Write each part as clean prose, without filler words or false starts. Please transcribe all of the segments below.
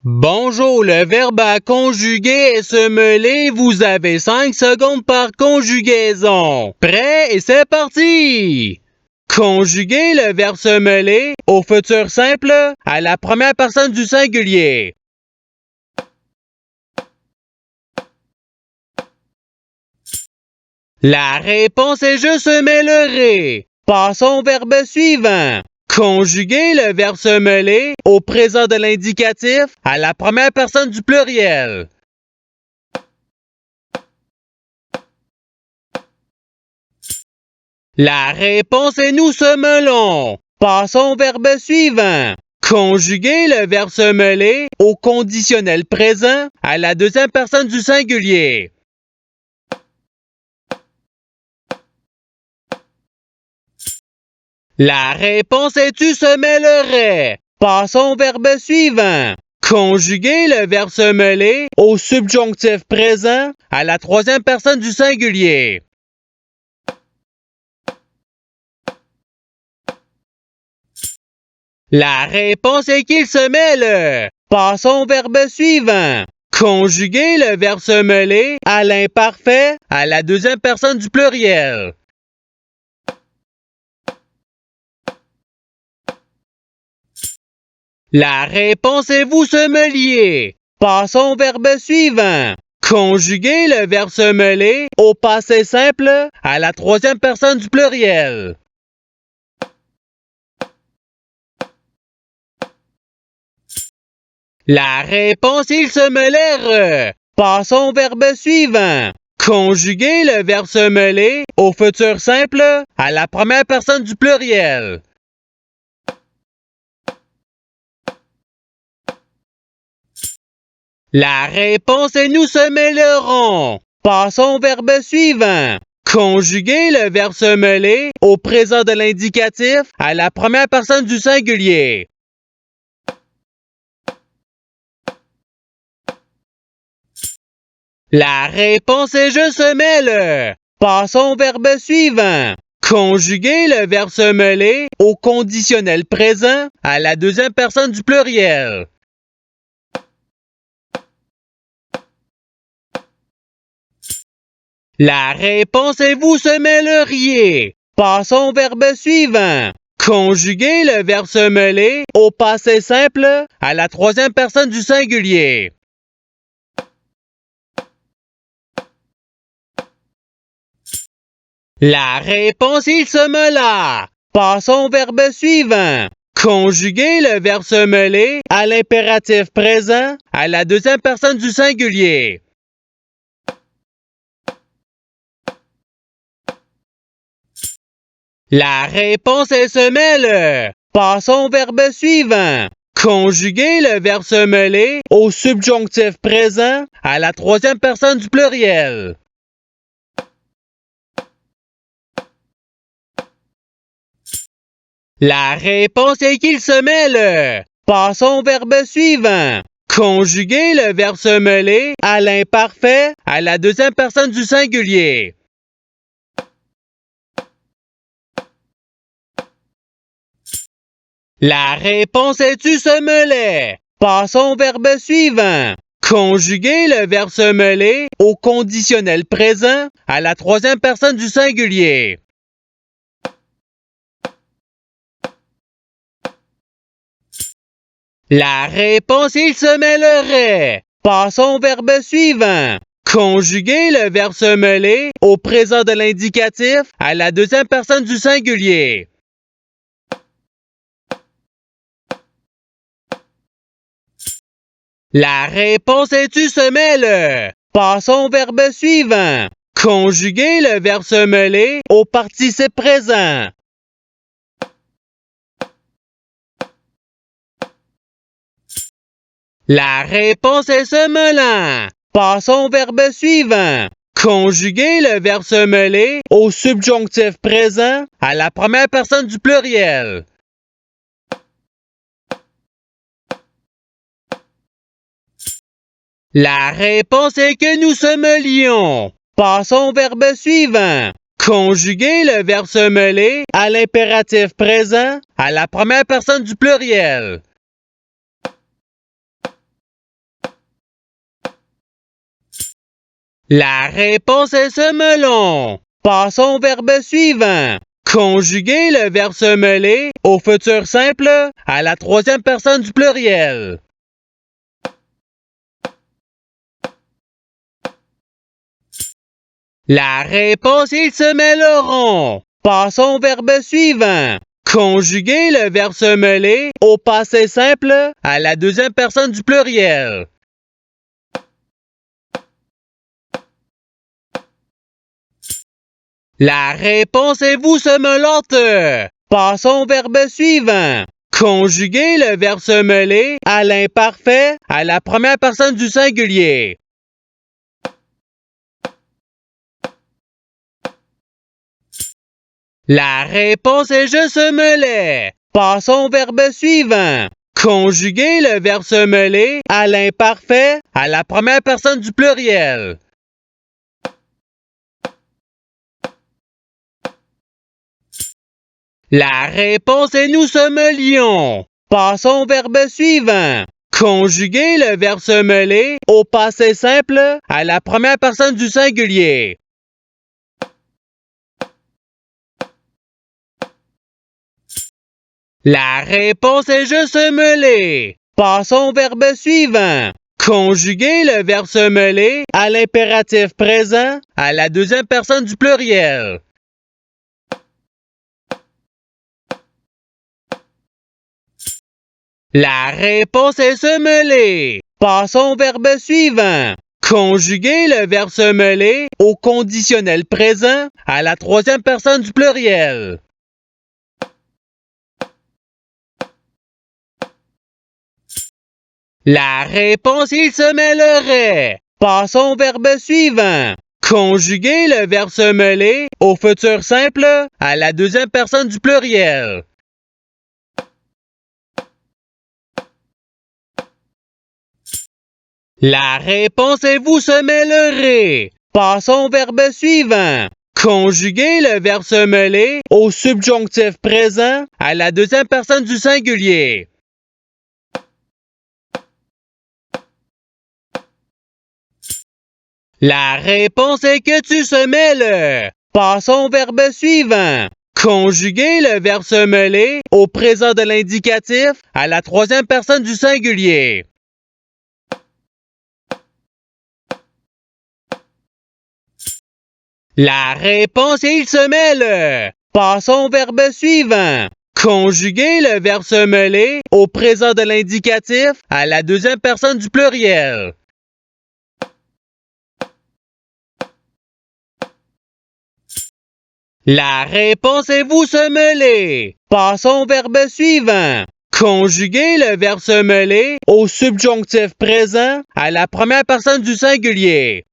Bonjour, le verbe à conjuguer est se mêler. Vous avez 5 secondes par conjugaison. Prêt et c'est parti! Conjuguer le verbe se mêler au futur simple à la première personne du singulier. La réponse est je se mêlerai. Passons au verbe suivant. Conjuguer le verbe se mêler au présent de l'indicatif à la première personne du pluriel. La réponse est nous se mêlons. Passons au verbe suivant. Conjuguer le verbe se mêler au conditionnel présent à la deuxième personne du singulier. La réponse est tu se mêlerais. Passons au verbe suivant. Conjuguer le verbe se mêler au subjonctif présent à la troisième personne du singulier. La réponse est qu'il se mêle. Passons au verbe suivant. Conjuguer le verbe se mêler à l'imparfait à la deuxième personne du pluriel. La réponse est vous se mêliez. Passons au verbe suivant. Conjuguer le verbe se mêler au passé simple à la troisième personne du pluriel. La réponse il se mêlèrent. Passons au verbe suivant. Conjuguer le verbe se mêler au futur simple à la première personne du pluriel. La réponse est nous se mêlerons. Passons au verbe suivant. Conjuguer le verbe se mêler au présent de l'indicatif à la première personne du singulier. La réponse est je se mêle. Passons au verbe suivant. Conjuguer le verbe se mêler au conditionnel présent à la deuxième personne du pluriel. La réponse est vous se mêleriez. Passons au verbe suivant. Conjuguer le verbe se mêler au passé simple à la troisième personne du singulier. La réponse il se mêla. Passons au verbe suivant. Conjuguer le verbe se mêler à l'impératif présent à la deuxième personne du singulier. La réponse est se mêle. Passons au verbe suivant. Conjuguer le verbe se mêler au subjonctif présent à la troisième personne du pluriel. La réponse est qu'il se mêle. Passons au verbe suivant. Conjuguer le verbe se mêler à l'imparfait à la deuxième personne du singulier. La réponse est tu se mêlais. Passons au verbe suivant. Conjuguer le verbe se mêler au conditionnel présent à la troisième personne du singulier. La réponse il se mêlerait. Passons au verbe suivant. Conjuguer le verbe se mêler au présent de l'indicatif à la deuxième personne du singulier. La réponse est tu se mêle. Passons au verbe suivant. Conjuguer le verbe se mêler au participe présent. La réponse est se mêlant. Passons au verbe suivant. Conjuguer le verbe se mêler au subjonctif présent à la première personne du pluriel. La réponse est que nous se mêlions. Passons au verbe suivant. Conjuguer le verbe se mêler à l'impératif présent à la première personne du pluriel. La réponse est ce melon. Passons au verbe suivant. Conjuguer le verbe se mêler au futur simple à la troisième personne du pluriel. La réponse, ils se mêleront. Passons au verbe suivant. Conjuguer le verbe se mêler au passé simple à la deuxième personne du pluriel. La réponse est vous se mêlante. Passons au verbe suivant. Conjuguer le verbe se mêler à l'imparfait à la première personne du singulier. La réponse est je se mêlais. Passons au verbe suivant. Conjuguer le verbe se mêler à l'imparfait à la première personne du pluriel. La réponse est nous se mêlions. Passons au verbe suivant. Conjuguer le verbe se mêler au passé simple à la première personne du singulier. La réponse est je se mêler. Passons au verbe suivant. Conjuguer le verbe se mêler à l'impératif présent à la deuxième personne du pluriel. La réponse est se mêler. Passons au verbe suivant. Conjuguer le verbe se mêler au conditionnel présent à la troisième personne du pluriel. La réponse, il se mêlerait. Passons au verbe suivant. Conjuguer le verbe se mêler au futur simple à la deuxième personne du pluriel. La réponse est vous se mêlerez. Passons au verbe suivant. Conjuguer le verbe se mêler au subjonctif présent à la deuxième personne du singulier. La réponse est que tu se mêles. Passons au verbe suivant. Conjuguer le verbe se mêler au présent de l'indicatif à la troisième personne du singulier. La réponse est il se mêle. Passons au verbe suivant. Conjuguer le verbe se mêler au présent de l'indicatif à la deuxième personne du pluriel. La réponse est vous se mêler. Passons au verbe suivant. Conjuguer le verbe se mêler au subjonctif présent à la première personne du singulier.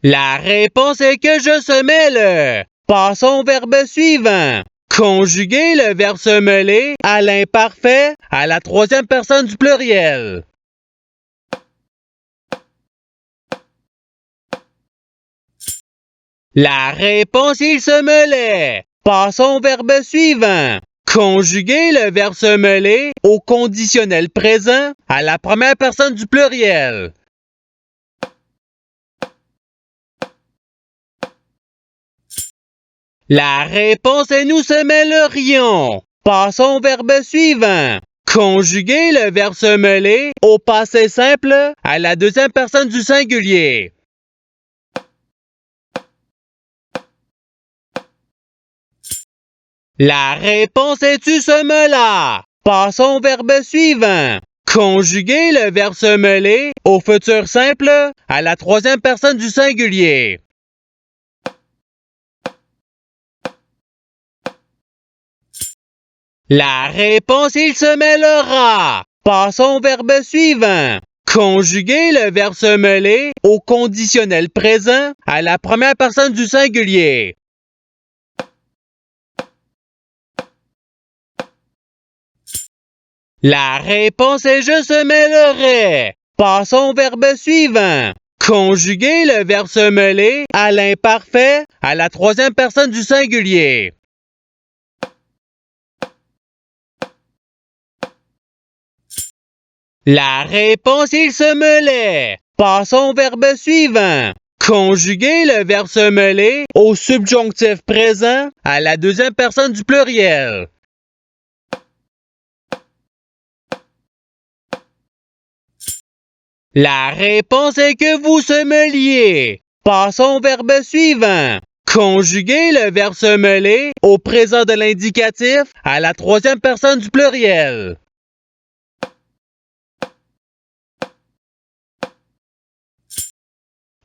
La réponse est que je se mêle. Passons au verbe suivant. Conjuguer le verbe se mêler à l'imparfait à la troisième personne du pluriel. La réponse, il se mêlait. Passons au verbe suivant. Conjuguer le verbe se mêler au conditionnel présent à la première personne du pluriel. La réponse est nous se mêlerions. Passons au verbe suivant. Conjuguer le verbe se mêler au passé simple à la deuxième personne du singulier. La réponse est tu se mêla. Passons au verbe suivant. Conjuguer le verbe se mêler au futur simple à la troisième personne du singulier. La réponse, il se mêlera. Passons au verbe suivant. Conjuguer le verbe se mêler au conditionnel présent à la première personne du singulier. La réponse est je se mêlerai. Passons au verbe suivant. Conjuguer le verbe se mêler à l'imparfait à la troisième personne du singulier. La réponse, il se mêlait. Passons au verbe suivant. Conjuguer le verbe se mêler au subjonctif présent à la deuxième personne du pluriel. La réponse est que vous se mêliez. Passons au verbe suivant. Conjuguer le verbe se mêler au présent de l'indicatif à la troisième personne du pluriel.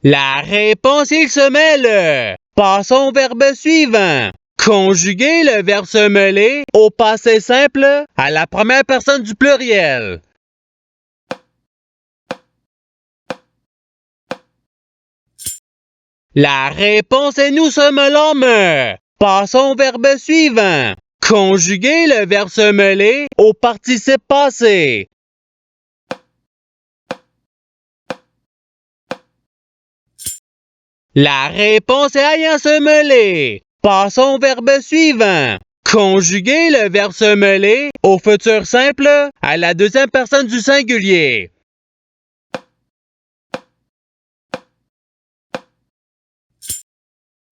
La réponse, il se mêle. Passons au verbe suivant. Conjuguer le verbe se mêler au passé simple à la première personne du pluriel. La réponse est nous sommes l'homme. Passons au verbe suivant. Conjuguer le verbe se mêler au participe passé. La réponse est ayant se mêler. Passons au verbe suivant. Conjuguer le verbe se mêler au futur simple à la deuxième personne du singulier.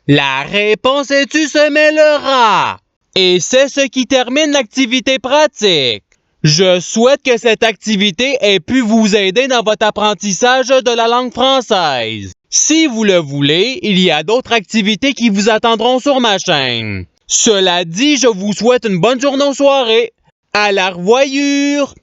La réponse est tu se mêleras. Et c'est ce qui termine l'activité pratique. Je souhaite que cette activité ait pu vous aider dans votre apprentissage de la langue française. Si vous le voulez, il y a d'autres activités qui vous attendront sur ma chaîne. Cela dit, je vous souhaite une bonne journée ou soirée. À la revoyure!